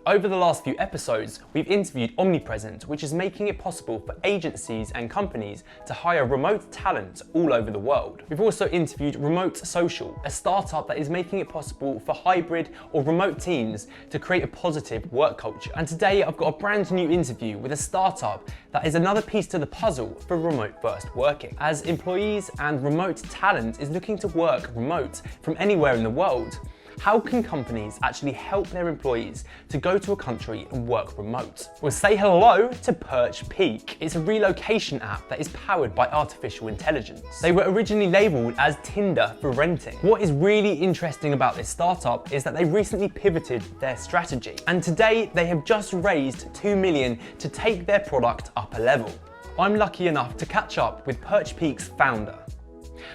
Over the last few episodes, we've interviewed OmniPresent, which is making it possible for agencies and companies to hire remote talent all over the world. We've also interviewed Remote Social, a startup that is making it possible for hybrid or remote teams to create a positive work culture. And today I've got a brand new interview with a startup that is another piece to the puzzle for remote first working. As employees and remote talent is looking to work remote from anywhere in the world, how can companies actually help their employees to go to a country and work remote? Well, say hello to PerchPeek. It's a relocation app that is powered by artificial intelligence. They were originally labeled as Tinder for renting. What is really interesting about this startup is that they recently pivoted their strategy, and today they have just raised 2 million to take their product up a level. I'm lucky enough to catch up with PerchPeek's founder.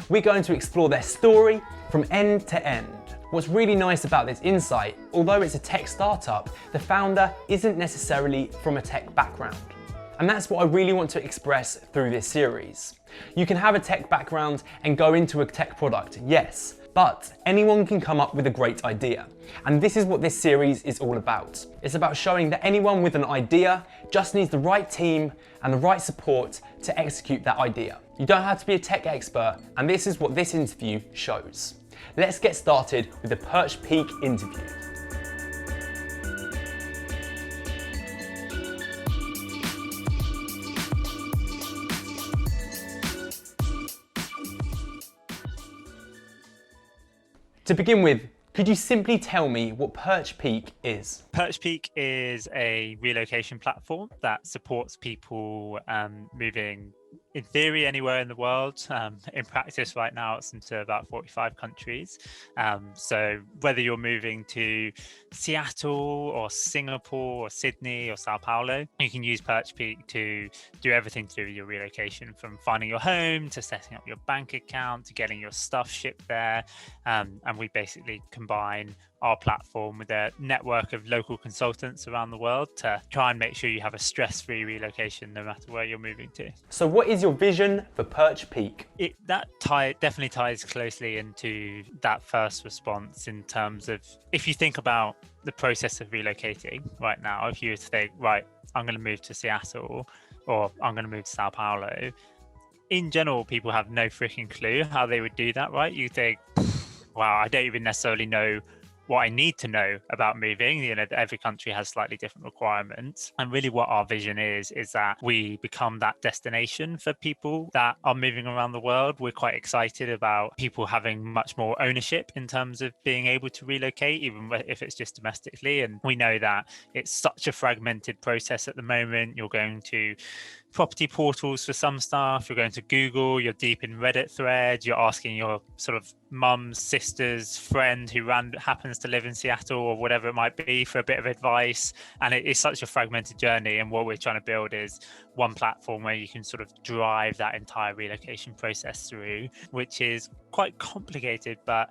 We're going to explore their story from end to end. What's really nice about this insight, although it's a tech startup, the founder isn't necessarily from a tech background. And that's what I really want to express through this series. You can have a tech background and go into a tech product, yes, but anyone can come up with a great idea. And this is what this series is all about. It's about showing that anyone with an idea just needs the right team and the right support to execute that idea. You don't have to be a tech expert, and this is what this interview shows. Let's get started with the PerchPeek interview. To begin with, could you simply tell me what PerchPeek is? PerchPeek is a relocation platform that supports people moving, in theory, anywhere in the world. In practice right now, it's into about 45 countries. So whether you're moving to Seattle or Singapore or Sydney or Sao Paulo, you can use PerchPeek to do everything to do with your relocation, from finding your home to setting up your bank account to getting your stuff shipped there. And we basically combine our platform with a network of local consultants around the world to try and make sure you have a stress-free relocation no matter where you're moving to. So what is your vision for PerchPeek? That definitely ties closely into that first response, in terms of, if you think about the process of relocating right now, if you were to think, right, I'm going to move to Seattle or I'm going to move to Sao Paulo, in general, people have no freaking clue how they would do that, right? You think, wow, I don't even necessarily know what I need to know about moving. You know, every country has slightly different requirements. And really what our vision is that we become that destination for people that are moving around the world. We're quite excited about people having much more ownership in terms of being able to relocate, even if it's just domestically. And we know that it's such a fragmented process at the moment. You're going to property portals for some stuff, you're going to Google, you're deep in Reddit threads, you're asking your sort of mum's sister's friend who happens to live in Seattle or whatever it might be for a bit of advice. And it is such a fragmented journey. And what we're trying to build is one platform where you can sort of drive that entire relocation process through, which is quite complicated, but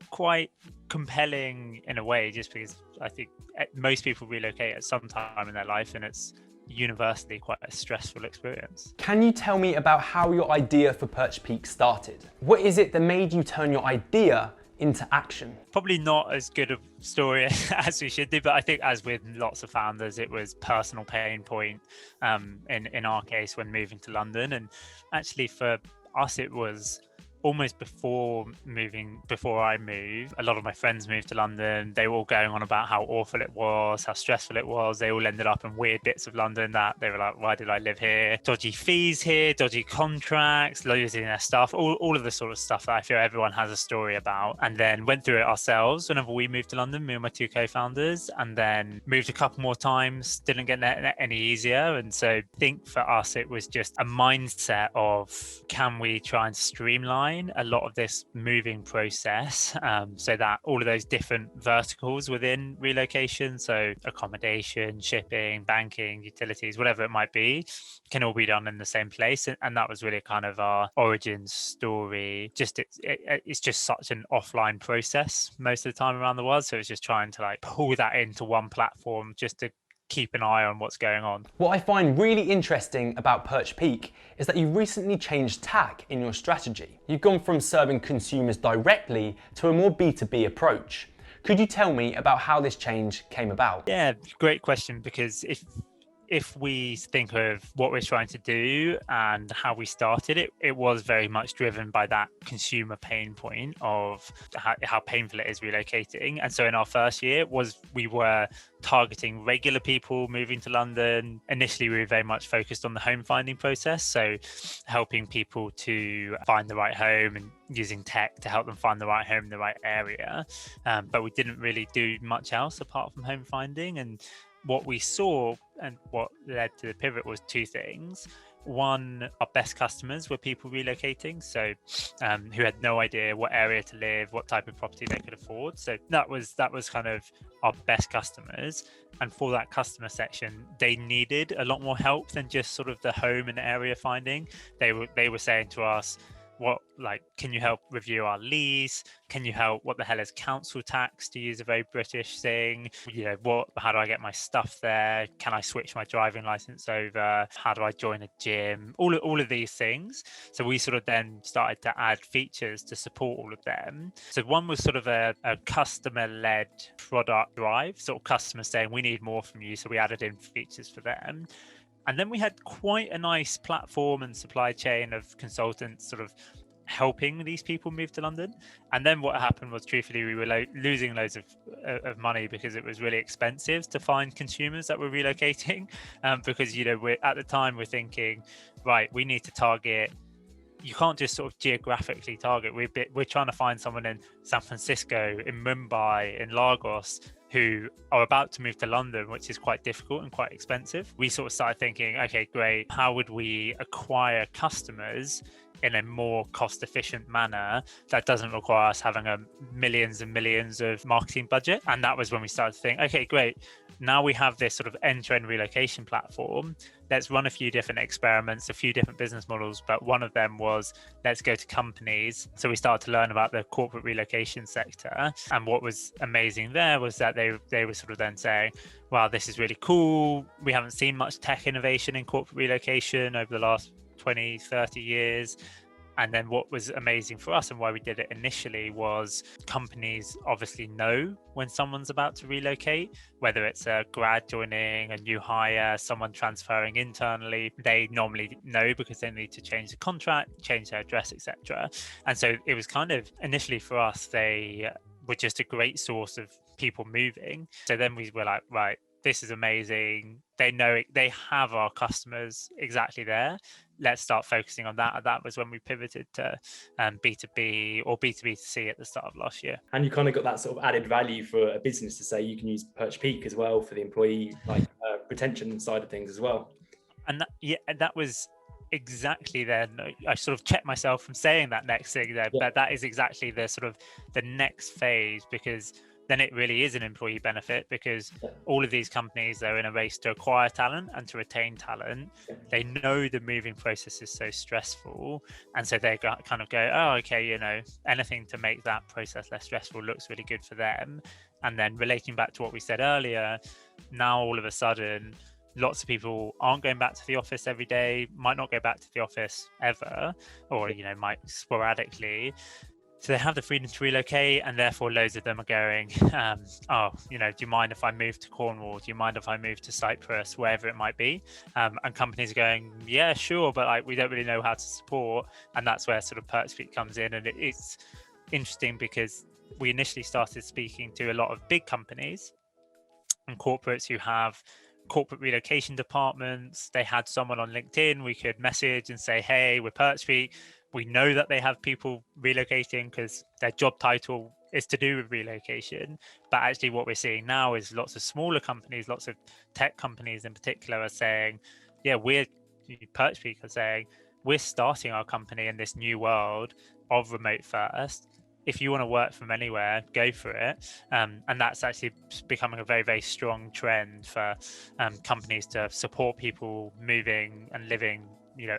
quite compelling in a way, just because I think most people relocate at some time in their life, and it's universally quite a stressful experience. Can you tell me about how your idea for PerchPeek started? What is it that made you turn your idea into action? Probably not as good a story as we should do, but I think, as with lots of founders, it was personal pain point in our case when moving to London. And actually for us, it was almost before I moved. A lot of my friends moved to London. They were all going on about how awful it was, how stressful it was. They all ended up in weird bits of London that they were like, why did I live here? Dodgy fees here, dodgy contracts, losing their stuff, all of the sort of stuff that I feel everyone has a story about. And then went through it ourselves whenever we moved to London, me and my two co-founders, and then moved a couple more times, didn't get any easier. And so I think for us, it was just a mindset of, can we try and streamline a lot of this moving process, so that all of those different verticals within relocation, so accommodation, shipping, banking, utilities, whatever it might be, can all be done in the same place. And that was really kind of our origin story. Just it's just such an offline process most of the time around the world, so it's just trying to like pull that into one platform just to keep an eye on what's going on. What I find really interesting about PerchPeek is that you recently changed tack in your strategy. You've gone from serving consumers directly to a more B2B approach. Could you tell me about how this change came about? Yeah, great question, because if we think of what we're trying to do and how we started it, it was very much driven by that consumer pain point of how painful it is relocating. And so in our first year we were targeting regular people moving to London. Initially, we were very much focused on the home finding process, so helping people to find the right home and using tech to help them find the right home in the right area. But we didn't really do much else apart from home finding. And what we saw and what led to the pivot was two things. One, our best customers were people relocating, so who had no idea what area to live, what type of property they could afford. So that was kind of our best customers. And for that customer section, they needed a lot more help than just sort of the home and area finding. They were saying to us, can you help review our lease? Can you help, what the hell is council tax, to use a very British thing? How do I get my stuff there? Can I switch my driving license over? How do I join a gym? All of these things. So we sort of then started to add features to support all of them. So one was sort of a customer-led product drive, sort of customers saying, we need more from you. So we added in features for them. And then we had quite a nice platform and supply chain of consultants sort of helping these people move to London. And then what happened was, truthfully, we were losing loads of money because it was really expensive to find consumers that were relocating. Because, at the time we're thinking, right, we need to target. You can't just sort of geographically target. We're trying to find someone in San Francisco, in Mumbai, in Lagos, who are about to move to London, which is quite difficult and quite expensive. We sort of started thinking, okay, great. How would we acquire customers in a more cost-efficient manner that doesn't require us having a millions and millions of marketing budget? And that was when we started to think, okay, great. Now we have this sort of end-to-end relocation platform. Let's run a few different experiments, a few different business models, but one of them was, let's go to companies. So we started to learn about the corporate relocation sector. And what was amazing there was that they were sort of then saying, wow, this is really cool. We haven't seen much tech innovation in corporate relocation over the last 20, 30 years. And then what was amazing for us and why we did it initially was, companies obviously know when someone's about to relocate, whether it's a grad joining, a new hire, someone transferring internally. They normally know because they need to change the contract, change their address, etc. And so it was kind of, initially for us, they were just a great source of people moving. So then we were like, right, this is amazing. They know it, they have our customers exactly there. Let's start focusing on that. And that was when we pivoted to B2B or B2B2C at the start of last year. And you kind of got that sort of added value for a business to say you can use PerchPeek as well for the employee retention side of things as well. And that was exactly then. I sort of checked myself from saying that next thing there, but that is exactly the sort of the next phase, because then it really is an employee benefit, because all of these companies are in a race to acquire talent and to retain talent. They know the moving process is so stressful. And so they kind of go, oh, okay, anything to make that process less stressful looks really good for them. And then relating back to what we said earlier, now all of a sudden, lots of people aren't going back to the office every day, might not go back to the office ever, or, might sporadically. So they have the freedom to relocate, and therefore loads of them are going, do you mind if I move to Cornwall? Do you mind if I move to Cyprus? Wherever it might be. And companies are going, yeah, sure, but we don't really know how to support. And that's where sort of PerchPeek comes in. And it's interesting because we initially started speaking to a lot of big companies and corporates who have corporate relocation departments. They had someone on LinkedIn we could message and say, hey, we're PerchPeek. We know that they have people relocating because their job title is to do with relocation. But actually what we're seeing now is lots of smaller companies, lots of tech companies in particular are saying, PerchPeek are saying, we're starting our company in this new world of remote first. If you want to work from anywhere, go for it. And that's actually becoming a very, very strong trend for companies to support people moving and living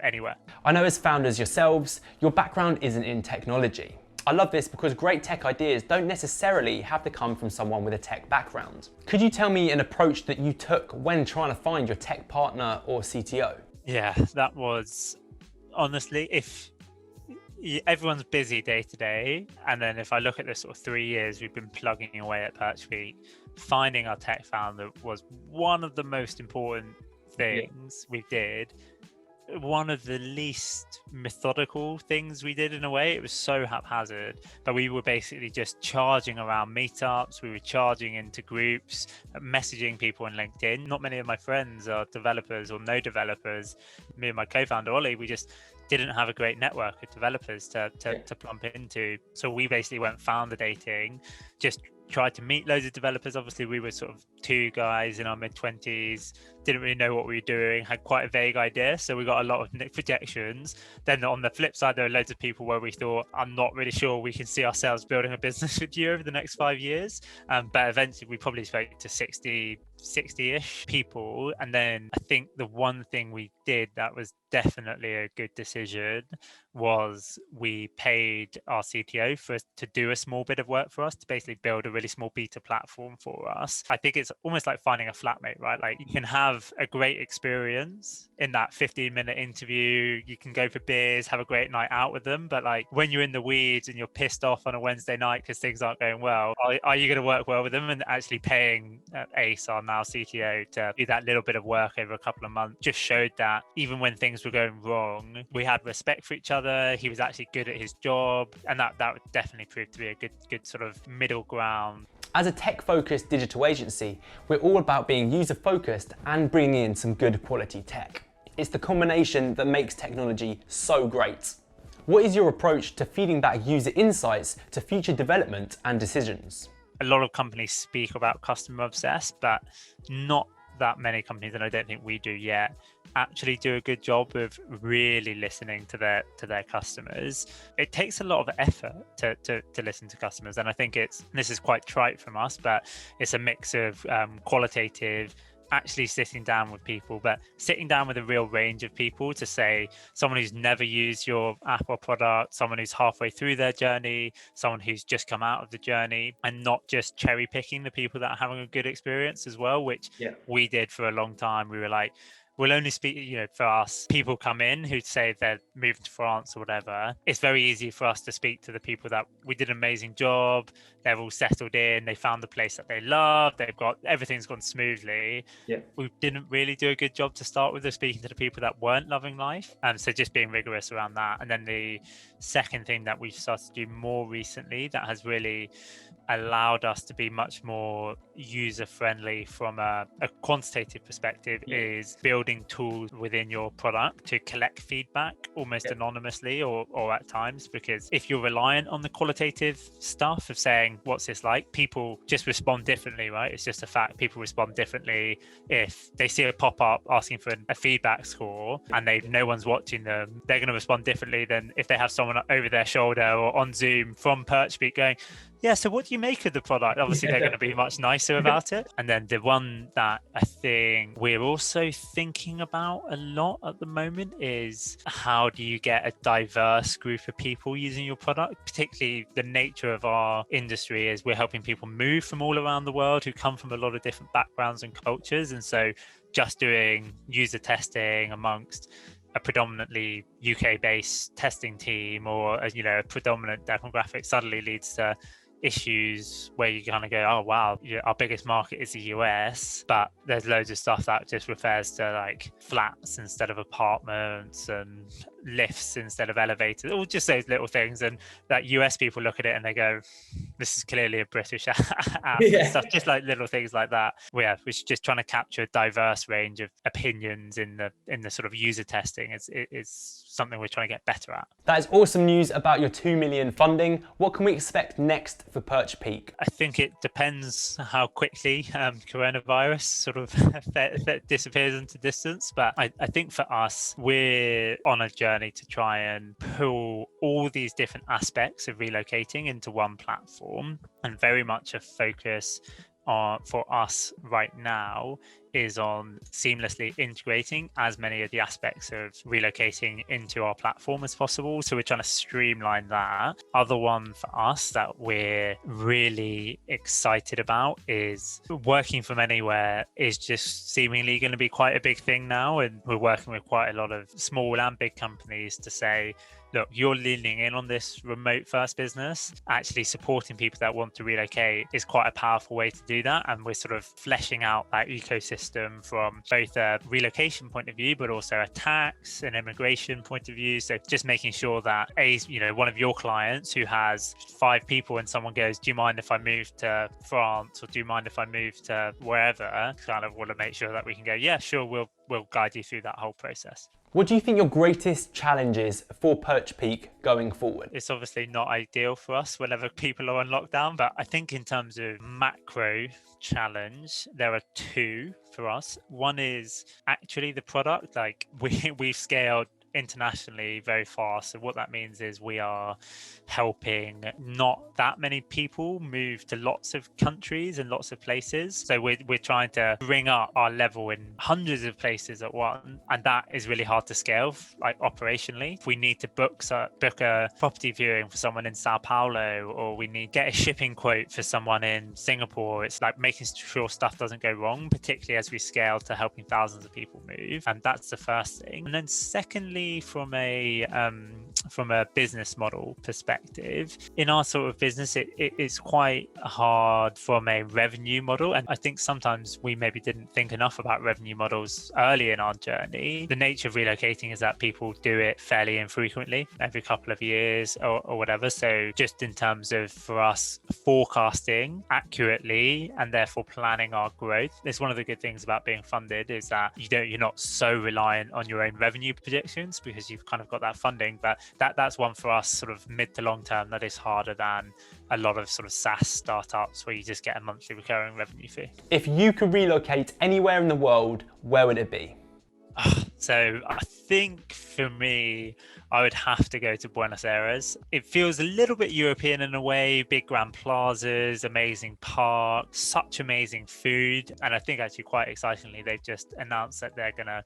anywhere. I know as founders yourselves, your background isn't in technology. I love this because great tech ideas don't necessarily have to come from someone with a tech background. Could you tell me an approach that you took when trying to find your tech partner or CTO? Yeah, that was honestly, everyone's busy day to day. And then if I look at the sort of 3 years we've been plugging away at PerchPeek, finding our tech founder was one of the most important things we did. One of the least methodical things we did in a way. It was so haphazard, but we were basically just charging around meetups. We were charging into groups, messaging people on LinkedIn. Not many of my friends are developers or no developers. Me and my co-founder Ollie, we just didn't have a great network of developers to plump into. So we basically went founder dating, just tried to meet loads of developers. Obviously we were sort of two guys in our mid-20s, didn't really know what we were doing, had quite a vague idea, so we got a lot of projections. Then on the flip side, there are loads of people where we thought, I'm not really sure we can see ourselves building a business with you over the next 5 years, but eventually we probably spoke to 60-ish people. And then I think the one thing we did that was definitely a good decision was we paid our CTO to do a small bit of work for us, to basically build a really small beta platform for us. I think it's almost like finding a flatmate, right? Like you can have a great experience in that 15-minute interview, you can go for beers, have a great night out with them, but like when you're in the weeds and you're pissed off on a Wednesday night because things aren't going well, are you going to work well with them? And actually paying Ace, our now CTO, to do that little bit of work over a couple of months just showed that even when things were going wrong, we had respect for each other. He was actually good at his job, and that would definitely prove to be a good sort of middle ground. As a tech-focused digital agency, we're all about being user-focused and bringing in some good quality tech. It's the combination that makes technology so great. What is your approach to feeding back user insights to future development and decisions? A lot of companies speak about customer obsessed, but not that many companies, and I don't think we do yet, actually do a good job of really listening to their customers. It takes a lot of effort to listen to customers, and I think this is quite trite from us, but it's a mix of qualitative, actually sitting down with people, but sitting down with a real range of people, to say someone who's never used your app or product, someone who's halfway through their journey, someone who's just come out of the journey, and not just cherry picking the people that are having a good experience as well, which we did for a long time. We were like, we'll only speak, for us, people come in who say they're moving to France or whatever. It's very easy for us to speak to the people that we did an amazing job. They're all settled in. They found the place that they love. Everything's gone smoothly. We didn't really do a good job to start with of speaking to the people that weren't loving life. So just being rigorous around that. And then the second thing that we've started to do more recently that has really allowed us to be much more user-friendly from a quantitative perspective is building tools within your product to collect feedback almost anonymously or at times, because if you're reliant on the qualitative stuff of saying, what's this like, people just respond differently, right? It's just a fact. People respond differently. If they see a pop-up asking for a feedback score and no one's watching them, they're going to respond differently than if they have someone over their shoulder or on Zoom from PerchPeek going, yeah, so what do you make of the product? Obviously, they're going to be much nicer about it. And then the one that I think we're also thinking about a lot at the moment is, how do you get a diverse group of people using your product? Particularly the nature of our industry is we're helping people move from all around the world who come from a lot of different backgrounds and cultures. And so just doing user testing amongst a predominantly UK-based testing team or a predominant demographic suddenly leads to issues where you kind of go, oh wow, our biggest market is the US, but there's loads of stuff that just refers to like flats instead of apartments and lifts instead of elevators, or just those little things. And that US people look at it and they go, this is clearly a British app and stuff, just like little things like that. We're just trying to capture a diverse range of opinions in the sort of user testing. It's something we're trying to get better at. That is awesome news about your 2 million funding. What can we expect next for PerchPeek? I think it depends how quickly coronavirus sort of disappears into distance. But I think for us, we're on a journey to try and pull all these different aspects of relocating into one platform, and very much a focus for us right now is on seamlessly integrating as many of the aspects of relocating into our platform as possible. So we're trying to streamline that. Other one for us that we're really excited about is working from anywhere is just seemingly going to be quite a big thing now. And we're working with quite a lot of small and big companies to say, look, you're leaning in on this remote first business. Actually supporting people that want to relocate is quite a powerful way to do that. And we're sort of fleshing out that ecosystem from both a relocation point of view, but also a tax and immigration point of view. So just making sure that one of your clients who has 5 people and someone goes, do you mind if I move to France, or do you mind if I move to wherever, kind of want to make sure that we can go, yeah, sure, we'll guide you through that whole process. What do you think your greatest challenge is for PerchPeek going forward? It's obviously not ideal for us whenever people are on lockdown, but I think in terms of macro challenge, there are 2 for us. One is actually the product. Like we've scaled internationally very fast. So what that means is we are helping not that many people move to lots of countries and lots of places. So we're trying to bring up our level in hundreds of places at once, and that is really hard to scale, like operationally. If we need to book a property viewing for someone in Sao Paulo, or we need to get a shipping quote for someone in Singapore, it's like making sure stuff doesn't go wrong, particularly as we scale to helping thousands of people move. And that's the first thing. And then secondly, from a business model perspective, in our sort of business, it's quite hard from a revenue model. And I think sometimes we maybe didn't think enough about revenue models early in our journey. The nature of relocating is that people do it fairly infrequently, every couple of years or whatever. So just in terms of, for us, forecasting accurately and therefore planning our growth, it's one of the good things about being funded is that you're not so reliant on your own revenue projections, because you've kind of got that funding. But that's one for us sort of mid to long term that is harder than a lot of sort of SaaS startups where you just get a monthly recurring revenue fee. If you could relocate anywhere in the world, where would it be? So I think for me, I would have to go to Buenos Aires. It feels a little bit European in a way, big grand plazas, amazing parks, such amazing food. And I think actually quite excitingly, they've just announced that they're going to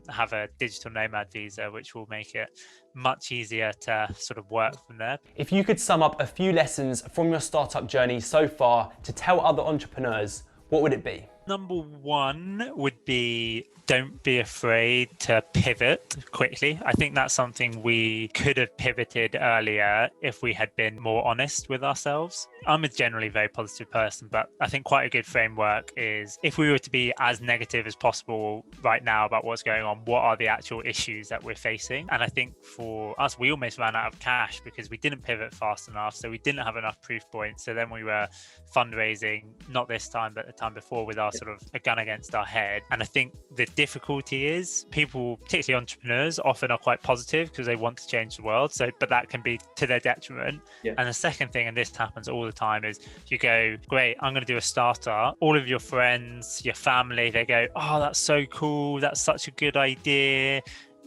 have a digital nomad visa, which will make it much easier to sort of work from there. If you could sum up a few lessons from your startup journey so far to tell other entrepreneurs, what would it be? Number 1 would be, don't be afraid to pivot quickly. I think that's something we could have pivoted earlier if we had been more honest with ourselves. I'm a generally very positive person, but I think quite a good framework is, if we were to be as negative as possible right now about what's going on, what are the actual issues that we're facing? And I think for us, we almost ran out of cash because we didn't pivot fast enough. So we didn't have enough proof points. So then we were fundraising, not this time, but the time before, with our sort of a gun against our head. And I think the difficulty is people, particularly entrepreneurs, often are quite positive because they want to change the world. But that can be to their detriment. Yeah. And the second thing, and this happens all the time, is you go, great, I'm going to do a startup. All of your friends, your family, they go, oh, that's so cool. That's such a good idea.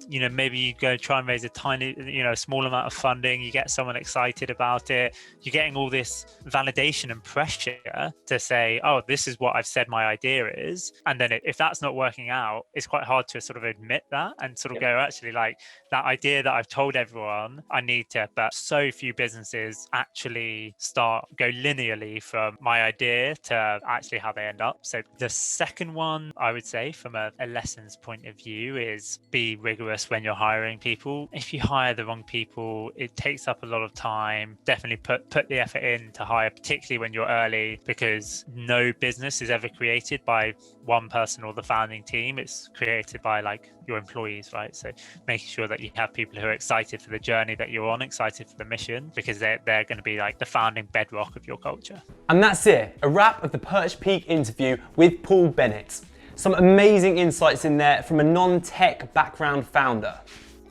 Maybe you go try and raise a tiny, small amount of funding, you get someone excited about it, you're getting all this validation and pressure to say, oh, this is what I've said my idea is. And then if that's not working out, it's quite hard to sort of admit that and sort of go, actually, like that idea that I've told everyone I need to, but so few businesses actually go linearly from my idea to actually how they end up. So the second one, I would say from a lessons point of view, is be rigorous when you're hiring people. If you hire the wrong people, it takes up a lot of time. Definitely put the effort in to hire, particularly when you're early, because no business is ever created by one person or the founding team. It's created by like your employees, right? So making sure that you have people who are excited for the journey that you're on, excited for the mission, because they're going to be like the founding bedrock of your culture. And that's it, a wrap of the PerchPeek interview with Paul Bennett. Some amazing insights in there from a non-tech background founder.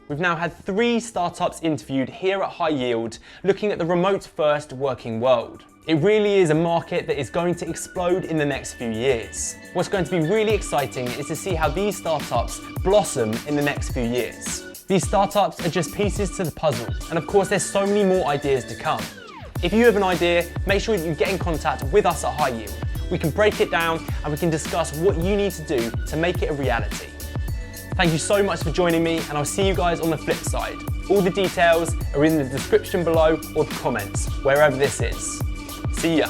We've now had 3 startups interviewed here at Hiyield, looking at the remote-first working world. It really is a market that is going to explode in the next few years. What's going to be really exciting is to see how these startups blossom in the next few years. These startups are just pieces to the puzzle, and of course there's so many more ideas to come. If you have an idea, make sure you get in contact with us at Hiyield. We can break it down and we can discuss what you need to do to make it a reality. Thank you so much for joining me, and I'll see you guys on the flip side. All the details are in the description below or the comments, wherever this is. See ya.